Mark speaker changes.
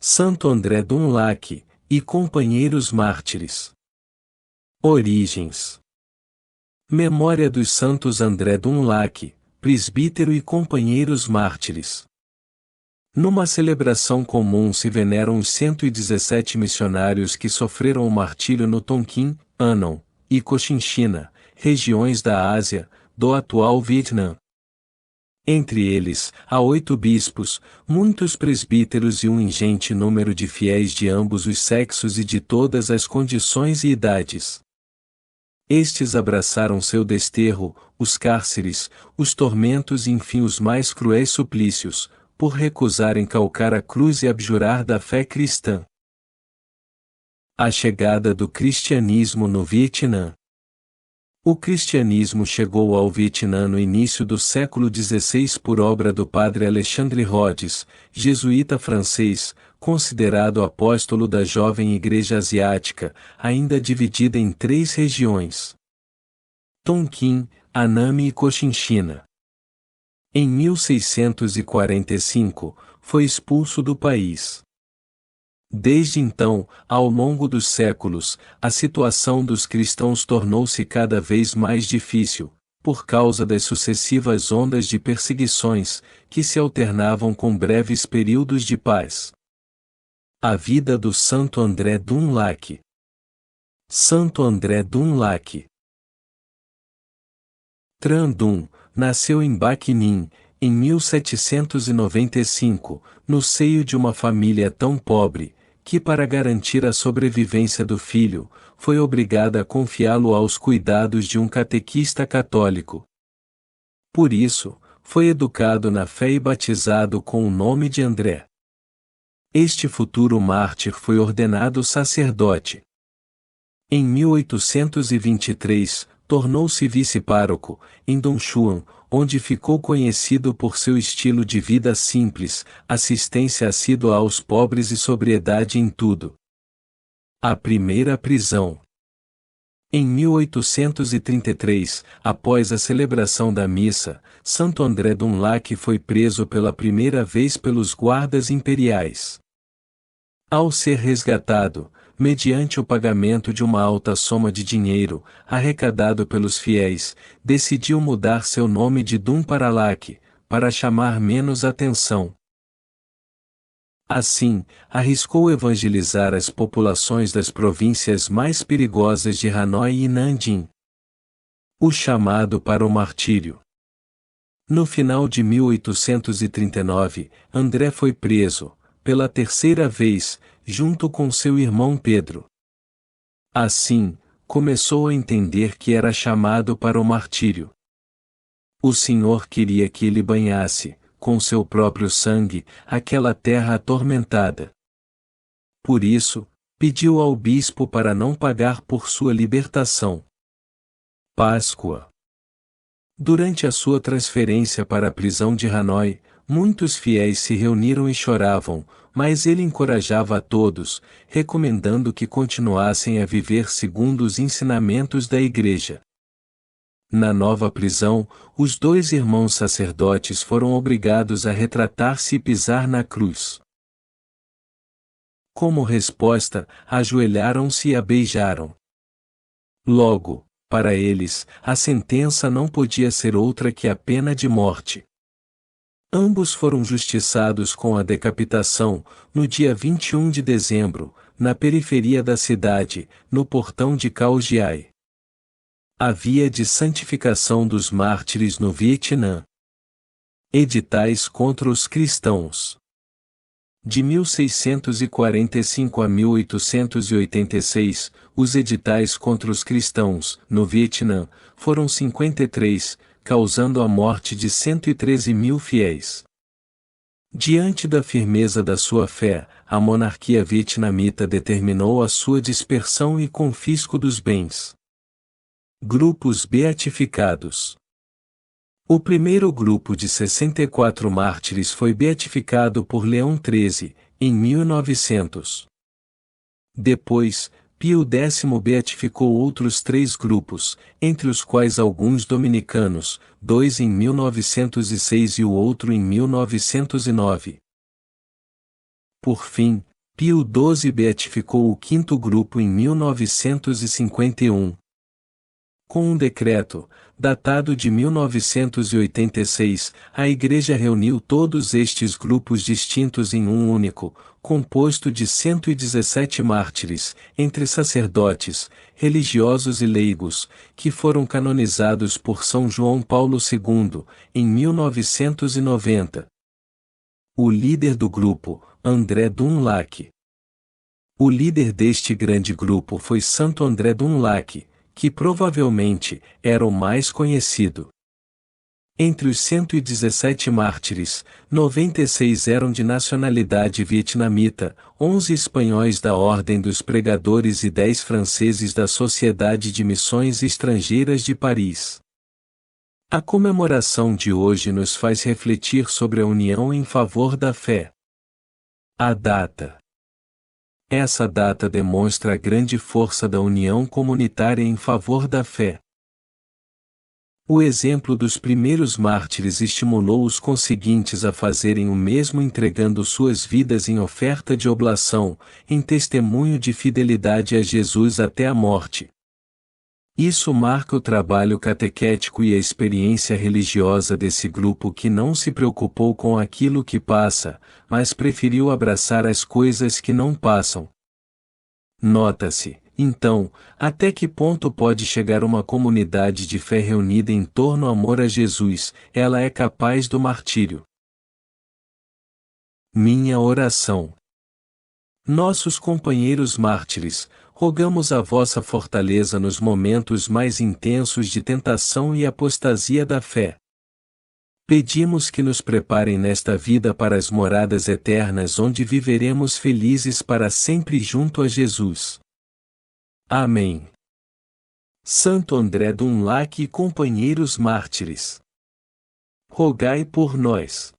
Speaker 1: Santo André Dunlac, e companheiros mártires. Origens. Memória dos santos André Dunlac, presbítero e companheiros mártires. Numa celebração comum se veneram os 117 missionários que sofreram o martírio no Tonkin, Anon, e Cochinchina, regiões da Ásia, do atual Vietnã. Entre eles, há 8 bispos, muitos presbíteros e um ingente número de fiéis de ambos os sexos e de todas as condições e idades. Estes abraçaram seu desterro, os cárceres, os tormentos e enfim os mais cruéis suplícios, por recusarem calcar a cruz e abjurar da fé cristã. A chegada do cristianismo no Vietnã. O cristianismo chegou ao Vietnã no início do século XVI por obra do padre Alexandre Rhodes, jesuíta francês, considerado apóstolo da jovem Igreja Asiática, ainda dividida em 3 regiões: Tonkin, Annam e Cochinchina. Em 1645, foi expulso do país. Desde então, ao longo dos séculos, a situação dos cristãos tornou-se cada vez mais difícil, por causa das sucessivas ondas de perseguições, que se alternavam com breves períodos de paz. A vida do Santo André Dunlac. Santo André Dunlac Tran Dun nasceu em Bac Ninh, em 1795, no seio de uma família tão pobre, que para garantir a sobrevivência do filho, foi obrigada a confiá-lo aos cuidados de um catequista católico. Por isso, foi educado na fé e batizado com o nome de André. Este futuro mártir foi ordenado sacerdote. Em 1823, tornou-se vice-pároco, em Dongchuan, onde ficou conhecido por seu estilo de vida simples, assistência assídua aos pobres e sobriedade em tudo. A primeira prisão. Em 1833, após a celebração da missa, Santo André Dunlac foi preso pela primeira vez pelos guardas imperiais. Ao ser resgatado, mediante o pagamento de uma alta soma de dinheiro, arrecadado pelos fiéis, decidiu mudar seu nome de Dun para Lac, para chamar menos atenção. Assim, arriscou evangelizar as populações das províncias mais perigosas de Hanoi e Nanjing. O chamado para o martírio. No final de 1839, André foi preso, pela terceira vez, junto com seu irmão Pedro. Assim, começou a entender que era chamado para o martírio. O Senhor queria que ele banhasse, com seu próprio sangue, aquela terra atormentada. Por isso, pediu ao bispo para não pagar por sua libertação. Páscoa. Durante a sua transferência para a prisão de Hanoi, muitos fiéis se reuniram e choravam, mas ele encorajava a todos, recomendando que continuassem a viver segundo os ensinamentos da Igreja. Na nova prisão, os 2 irmãos sacerdotes foram obrigados a retratar-se e pisar na cruz. Como resposta, ajoelharam-se e a beijaram. Logo, para eles, a sentença não podia ser outra que a pena de morte. Ambos foram justiçados com a decapitação, no dia 21 de dezembro, na periferia da cidade, no portão de Cao Giai. A via de santificação dos mártires no Vietnã. Editais contra os cristãos. De 1645 a 1886, os editais contra os cristãos, no Vietnã, foram 53, causando a morte de 113.000 fiéis. Diante da firmeza da sua fé, a monarquia vietnamita determinou a sua dispersão e confisco dos bens. Grupos beatificados. O primeiro grupo de 64 mártires foi beatificado por Leão XIII, em 1900. Depois, Pio X beatificou outros 3 grupos, entre os quais alguns dominicanos, 2 em 1906 e o outro em 1909. Por fim, Pio XII beatificou o quinto grupo em 1951. Com um decreto, datado de 1986, a Igreja reuniu todos estes grupos distintos em um único, composto de 117 mártires, entre sacerdotes, religiosos e leigos, que foram canonizados por São João Paulo II, em 1990. O líder do grupo, André Dunlac. O líder deste grande grupo foi Santo André Dunlac, que provavelmente era o mais conhecido. Entre os 117 mártires, 96 eram de nacionalidade vietnamita, 11 espanhóis da Ordem dos Pregadores e 10 franceses da Sociedade de Missões Estrangeiras de Paris. A comemoração de hoje nos faz refletir sobre a união em favor da fé. A data. Essa data demonstra a grande força da união comunitária em favor da fé. O exemplo dos primeiros mártires estimulou os conseguintes a fazerem o mesmo, entregando suas vidas em oferta de oblação, em testemunho de fidelidade a Jesus até a morte. Isso marca o trabalho catequético e a experiência religiosa desse grupo que não se preocupou com aquilo que passa, mas preferiu abraçar as coisas que não passam. Nota-se, então, até que ponto pode chegar uma comunidade de fé reunida em torno ao amor a Jesus, ela é capaz do martírio. Minha oração. Nossos companheiros mártires, rogamos a vossa fortaleza nos momentos mais intensos de tentação e apostasia da fé. Pedimos que nos preparem nesta vida para as moradas eternas onde viveremos felizes para sempre junto a Jesus. Amém. Santo André Dunlac e companheiros mártires, rogai por nós.